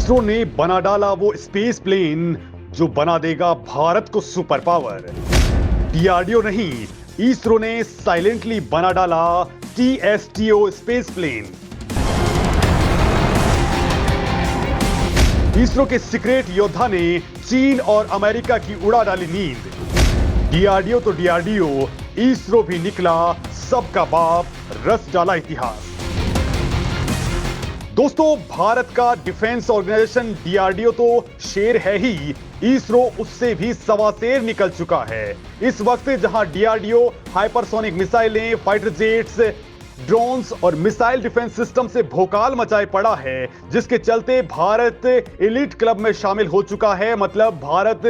इसरो ने बना डाला वो स्पेस प्लेन जो बना देगा भारत को सुपर पावर। डीआरडीओ नहीं, इसरो ने साइलेंटली बना डाला टीएसटीओ स्पेस प्लेन। इसरो के सीक्रेट योद्धा ने चीन और अमेरिका की उड़ा डाली नींद। डीआरडीओ तो डीआरडीओ, इसरो भी निकला सबका बाप, रच डाला इतिहास। दोस्तों, भारत का डिफेंस ऑर्गेनाइजेशन डीआरडीओ तो शेर है ही, इसरो उससे भी सवा शेर निकल चुका है। इस वक्त जहां डीआरडीओ हाइपरसोनिक मिसाइलें, फाइटर जेट्स, ड्रोन्स और मिसाइल डिफेंस सिस्टम से भोकाल मचाए पड़ा है, जिसके चलते भारत एलिट क्लब में शामिल हो चुका है। मतलब भारत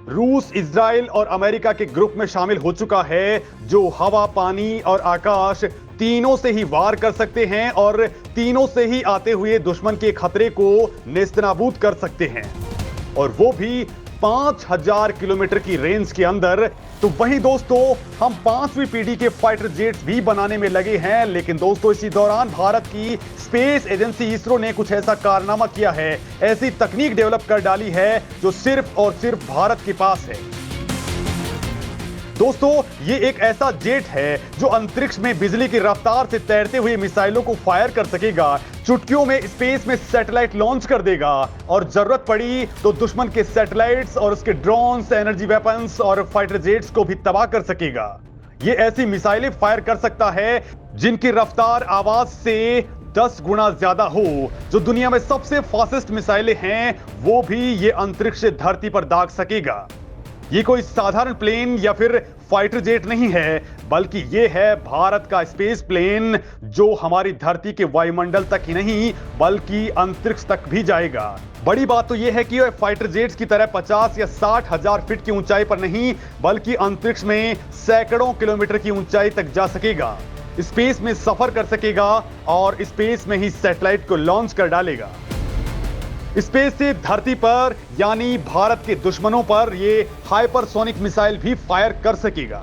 रूस, इजराइल और अमेरिका के ग्रुप में शामिल हो चुका है, जो हवा, पानी और आकाश तीनों से ही वार कर सकते हैं और तीनों से ही आते हुए दुश्मन के खतरे को नेस्तनाबूद कर सकते हैं, और वो भी 5000 किलोमीटर की रेंज के अंदर। तो वहीं दोस्तों, हम 5वीं पीढ़ी के फाइटर जेट्स भी बनाने में लगे हैं। लेकिन दोस्तों, इसी दौरान भारत की स्पेस एजेंसी इसरो ने कुछ ऐसा कारनामा किया है, ऐसी तकनीक डेवलप कर डाली है जो सिर्फ और सिर्फ भारत के पास है। दोस्तों, ये एक ऐसा जेट है जो अंतरिक्ष में बिजली की रफ्तार से तैरते हुए मिसाइलों को फायर कर सकेगा, चुटकियों में स्पेस में सैटेलाइट लॉन्च कर देगा, और जरूरत पड़ी तो दुश्मन के सैटेलाइट्स और उसके ड्रोन्स, एनर्जी वेपन्स और फाइटर जेट्स को भी तबाह कर सकेगा। ये ऐसी मिसाइलें फायर कर सकता है जिनकी रफ्तार आवाज से 10 गुना ज्यादा हो। जो दुनिया में सबसे फास्टेस्ट मिसाइलें हैं, वो भी ये अंतरिक्ष से धरती पर दाग सकेगा। ये कोई साधारण प्लेन या फिर फाइटर जेट नहीं है, बल्कि ये है भारत का स्पेस प्लेन, जो हमारी धरती के वायुमंडल तक ही नहीं बल्कि अंतरिक्ष तक भी जाएगा। बड़ी बात तो यह है कि यह फाइटर जेट्स की तरह 50 या 60 हजार फीट की ऊंचाई पर नहीं, बल्कि अंतरिक्ष में सैकड़ों किलोमीटर की ऊंचाई तक जा सकेगा, स्पेस में सफर कर सकेगा और स्पेस में ही सैटेलाइट को लॉन्च कर डालेगा। स्पेस से धरती पर यानी भारत के दुश्मनों पर ये हाइपरसोनिक मिसाइल भी फायर कर सकेगा।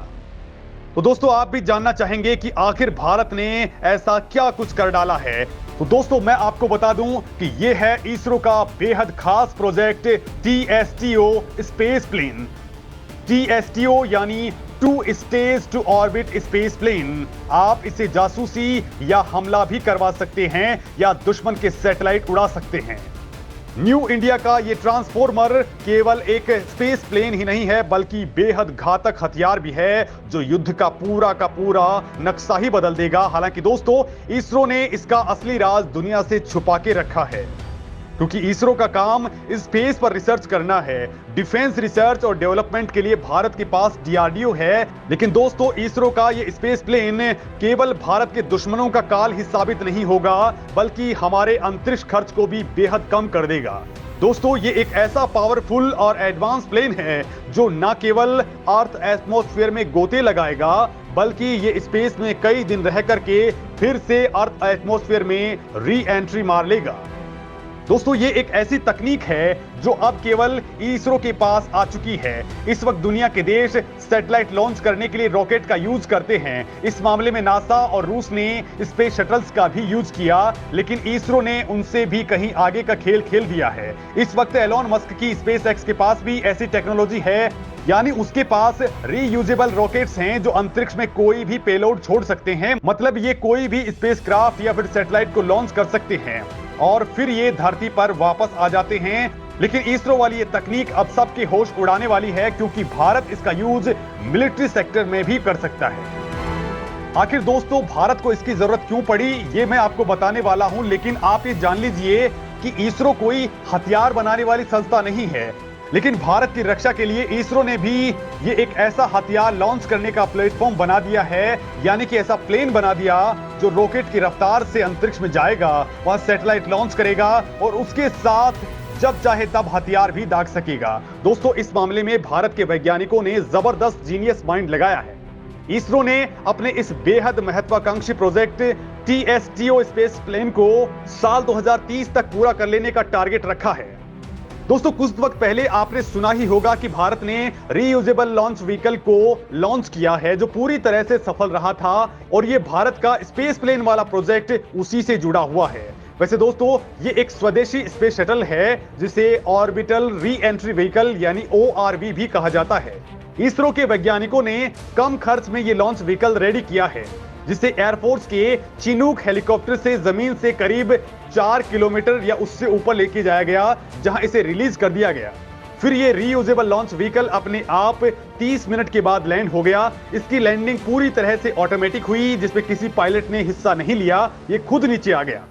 तो दोस्तों, आप भी जानना चाहेंगे कि आखिर भारत ने ऐसा क्या कुछ कर डाला है। तो दोस्तों, मैं आपको बता दूं कि ये है इसरो का बेहद खास project TSTO space plane. TSTO यानी two stage to orbit space plane. आप इसे जासूसी या हमला भी करवा सकते हैं या दुश्मन के सैटेलाइट उड़ा सकते हैं। न्यू इंडिया का ये ट्रांसफॉर्मर केवल एक स्पेस प्लेन ही नहीं है, बल्कि बेहद घातक हथियार भी है, जो युद्ध का पूरा नक्शा ही बदल देगा। हालांकि दोस्तों, इसरो ने इसका असली राज दुनिया से छुपा के रखा है, क्योंकि इसरो का काम स्पेस पर रिसर्च करना है। डिफेंस रिसर्च और डेवलपमेंट के लिए भारत के पास डीआरडीओ है। लेकिन दोस्तों, इसरो का ये स्पेस प्लेन केवल भारत के दुश्मनों का काल ही साबित नहीं होगा, बल्कि हमारे अंतरिक्ष खर्च को भी बेहद कम कर देगा। दोस्तों, ये एक ऐसा पावरफुल और एडवांस प्लेन है जो न केवल अर्थ एटमॉस्फेयर में गोते लगाएगा, बल्कि ये स्पेस में कई दिन रह करके फिर से अर्थ एटमॉस्फेयर में री एंट्री मार लेगा। दोस्तों, ये एक ऐसी तकनीक है जो अब केवल इसरो के पास आ चुकी है। इस वक्त दुनिया के देश सैटेलाइट लॉन्च करने के लिए रॉकेट का यूज करते हैं। इस मामले में नासा और रूस ने स्पेस शटल्स का भी यूज किया, लेकिन इसरो ने उनसे भी कहीं आगे का खेल खेल दिया है। इस वक्त एलोन मस्क की स्पेस एक्स के पास भी ऐसी टेक्नोलॉजी है, यानी उसके पास रीयूजेबल रॉकेट्स हैं जो अंतरिक्ष में कोई भी पेलोड छोड़ सकते हैं। मतलब ये कोई भी स्पेसक्राफ्ट या फिर सैटेलाइट को लॉन्च कर सकते हैं और फिर ये धरती पर वापस आ जाते हैं। लेकिन इसरो वाली ये तकनीक अब सबके होश उड़ाने वाली है, क्योंकि भारत इसका यूज मिलिट्री सेक्टर में भी कर सकता है। आखिर दोस्तों, भारत को इसकी जरूरत क्यों पड़ी, ये मैं आपको बताने वाला हूं। लेकिन आप ये जान लीजिए कि इसरो कोई हथियार बनाने वाली संस्था नहीं है, लेकिन भारत की रक्षा के लिए इसरो ने भी ये एक ऐसा हथियार लॉन्च करने का प्लेटफॉर्म बना दिया है, यानी कि ऐसा प्लेन बना दिया जो रॉकेट की रफ्तार से अंतरिक्ष में जाएगा, वहां सैटेलाइट लॉन्च करेगा और उसके साथ जब चाहे तब हथियार भी दाग सकेगा। दोस्तों, इस मामले में भारत के वैज्ञानिकों ने जबरदस्त जीनियस माइंड लगाया है। इसरो ने अपने इस बेहद महत्वाकांक्षी प्रोजेक्ट टीएसटीओ स्पेस प्लेन को साल 2030 तक पूरा कर लेने का टारगेट रखा है। दोस्तों, कुछ वक्त पहले आपने सुना ही होगा कि भारत ने रीयूजेबल लॉन्च व्हीकल को लॉन्च किया है, जो पूरी तरह से सफल रहा था, और यह भारत का स्पेस प्लेन वाला प्रोजेक्ट उसी से जुड़ा हुआ है। वैसे दोस्तों ये एक स्वदेशी स्पेस शटल है जिसे ऑर्बिटल री एंट्री व्हीकल यानी ORV भी कहा जाता है। इसरो के वैज्ञानिकों ने कम खर्च में ये लॉन्च व्हीकल रेडी किया है जिसे एयरफोर्स के चिनूक हेलीकॉप्टर से जमीन से करीब 4 किलोमीटर या उससे ऊपर लेके जाया गया, जहां इसे रिलीज कर दिया गया। फिर ये रीयूजेबल लॉन्च व्हीकल अपने आप 30 मिनट के बाद लैंड हो गया। इसकी लैंडिंग पूरी तरह से ऑटोमेटिक हुई, जिसमें किसी पायलट ने हिस्सा नहीं लिया, ये खुद नीचे आ गया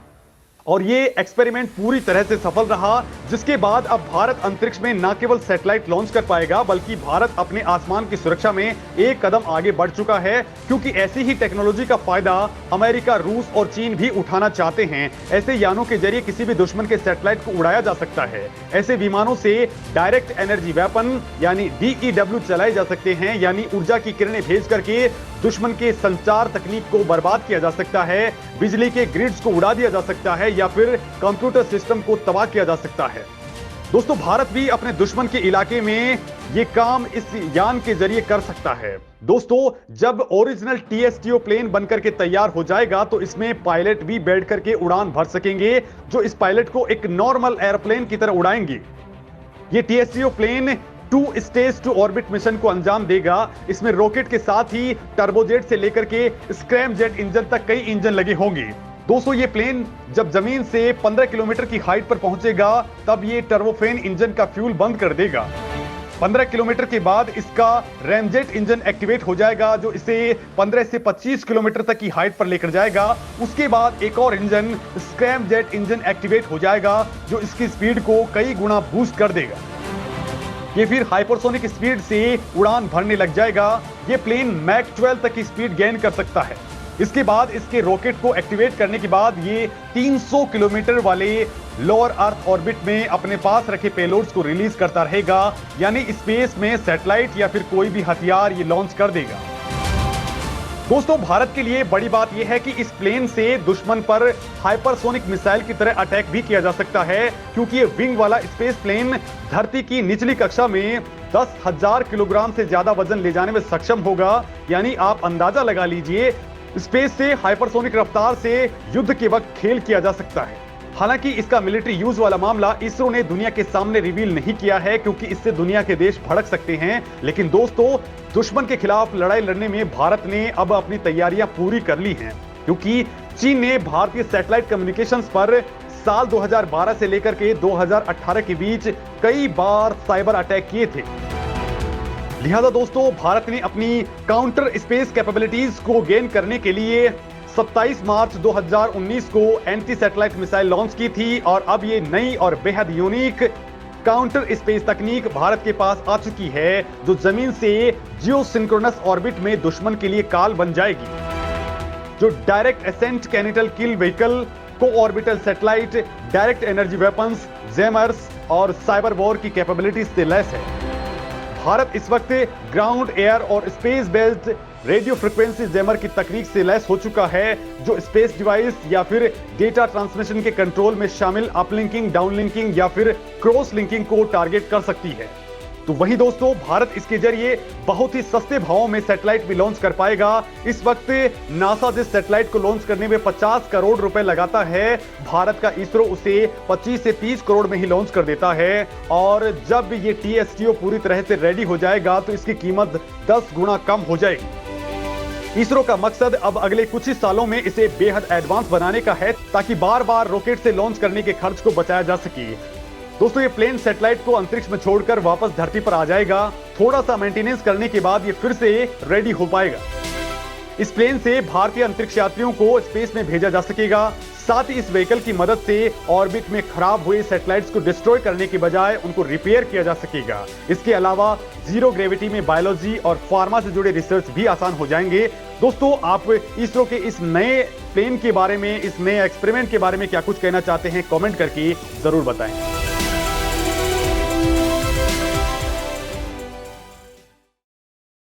और ये एक्सपेरिमेंट पूरी तरह से सफल रहा, जिसके बाद अब भारत अंतरिक्ष में न केवल सैटेलाइट लॉन्च कर पाएगा बल्कि भारत अपने आसमान की सुरक्षा में एक कदम आगे बढ़ चुका है, क्योंकि ऐसी ही टेक्नोलॉजी का फायदा अमेरिका, रूस और चीन भी उठाना चाहते हैं। ऐसे यानों के जरिए किसी भी दुश्मन के सैटेलाइट को उड़ाया जा सकता है। ऐसे विमानों से डायरेक्ट एनर्जी वेपन यानी DEW चलाए जा सकते हैं, यानी ऊर्जा की किरणें भेज करके दुश्मन के संचार तकनीक को बर्बाद किया जा सकता है, बिजली के ग्रिड्स को उड़ा दिया जा सकता है या फिर कंप्यूटर सिस्टम को तबाह किया जा सकता है। दोस्तों भारत भी अपने दुश्मन के इलाके में ये काम इस यान के जरिए कर सकता है। दोस्तों जब ओरिजिनल TSTO प्लेन बनकर के तैयार हो जाएगा तो इसमें पायलट भी बैठ करके उड़ान भर सकेंगे, जो इस पायलट को एक नॉर्मल एयरप्लेन की तरह उड़ाएंगे। ये TSTO plane 2 stage to orbit mission को अंजाम देगा। इसमें रॉकेट के साथ ही टर्बोजेट से लेकर के स्क्रैमजेट इंजन तक कई इंजन लगे होंगे। दोस्तों ये प्लेन जब जमीन से 15 किलोमीटर की हाइट पर पहुंचेगा तब ये टर्बोफेन इंजन का फ्यूल बंद कर देगा। 15 किलोमीटर के बाद इसका रैमजेट इंजन एक्टिवेट हो जाएगा, जो इसे 15 से 25 किलोमीटर तक की हाइट पर लेकर जाएगा। उसके बाद एक और इंजन स्क्रैमजेट इंजन एक्टिवेट हो जाएगा, जो इसकी स्पीड को कई गुना बूस्ट कर देगा। ये फिर हाइपरसोनिक स्पीड से उड़ान भरने लग जाएगा। ये प्लेन मैक 12 तक की स्पीड गेन कर सकता है। इसके बाद इसके रॉकेट को एक्टिवेट करने के बाद ये 300 किलोमीटर वाले लोअर अर्थ ऑर्बिट में अपने पास रखे पेलोड्स को रिलीज करता रहेगा, यानी स्पेस में सैटेलाइट या फिर कोई भी हथियार ये लॉन्च कर देगा। दोस्तों भारत के लिए बड़ी बात यह है कि इस प्लेन से दुश्मन पर हाइपरसोनिक मिसाइल की तरह अटैक भी किया जा सकता है, क्योंकि ये विंग वाला स्पेस प्लेन धरती की निचली कक्षा में 10,000 किलोग्राम से ज्यादा वजन ले जाने में सक्षम होगा। यानी आप अंदाजा लगा लीजिए स्पेस से हाइपरसोनिक रफ्तार से युद्ध के वक्त खेल किया जा सकता है। हालांकि इसका मिलिट्री यूज वाला मामला इसरो ने दुनिया के सामने रिवील नहीं किया है, क्योंकि इससे दुनिया के देश भड़क सकते हैं। लेकिन दोस्तों दुश्मन के खिलाफ लड़ाई लड़ने में भारत ने अब अपनी तैयारियां पूरी कर ली हैं, क्योंकि चीन ने भारतीय सैटेलाइट कम्युनिकेशंस पर साल 2012 से लेकर के 2018 के बीच कई बार साइबर अटैक किए थे। लिहाजा दोस्तों भारत ने अपनी काउंटर स्पेस कैपेबिलिटीज को गेन करने के लिए 27 मार्च 2019 को एंटी सैटेलाइट मिसाइल लॉन्च की थी, और अब ये नई और बेहद यूनिक काउंटर स्पेस तकनीक भारत के पास आ चुकी है, जो जमीन से जियो सिंक्रोनस ऑर्बिट में दुश्मन के लिए काल बन जाएगी। जो डायरेक्ट एसेंट कैनिटल किल व्हीकल, को orbital satellite, direct energy weapons, jammers और साइबर वॉर की कैपेबिलिटीज से लैस है। भारत इस वक्त ग्राउंड, एयर और space based radio frequency jammer की तकनीक से लैस हो चुका है, जो स्पेस डिवाइस या फिर डेटा ट्रांसमिशन के कंट्रोल में शामिल अपलिंकिंग, डाउनलिंकिंग या फिर क्रॉस लिंकिंग को टारगेट कर सकती है। तो वहीं दोस्तों भारत इसके जरिए बहुत ही सस्ते भावों में सैटेलाइट भी लॉन्च कर पाएगा। इस वक्त नासा जिस सैटेलाइट को लॉन्च करने में 50 करोड़ रुपए लगाता है, भारत का इसरो उसे 25 से 30 करोड़ में ही लॉन्च कर देता है। और जब ये TSTO पूरी तरह से रेडी हो जाएगा तो इसकी कीमत 10 गुना कम हो जाएगी। इसरो का मकसद अब अगले कुछ ही सालों में इसे बेहद एडवांस बनाने का है, ताकि बार बार रॉकेट से लॉन्च करने के खर्च को बचाया जा सके। दोस्तों ये प्लेन सैटेलाइट को अंतरिक्ष में छोड़कर वापस धरती पर आ जाएगा। थोड़ा सा मेंटेनेंस करने के बाद ये फिर से रेडी हो पाएगा। इस प्लेन से भारतीय अंतरिक्ष यात्रियों को स्पेस में भेजा जा सकेगा। साथ ही इस व्हीकल की मदद से ऑर्बिट में खराब हुए सैटेलाइट्स को डिस्ट्रॉय करने के बजाय उनको रिपेयर किया जा सकेगा। इसके अलावा जीरो ग्रेविटी में बायोलॉजी और फार्मा से जुड़े रिसर्च भी आसान हो जाएंगे। दोस्तों आप इसरो के इस नए प्लेन के बारे में, इस नए एक्सपेरिमेंट के बारे में क्या कुछ कहना चाहते हैं, कमेंट करके जरूर बताएं।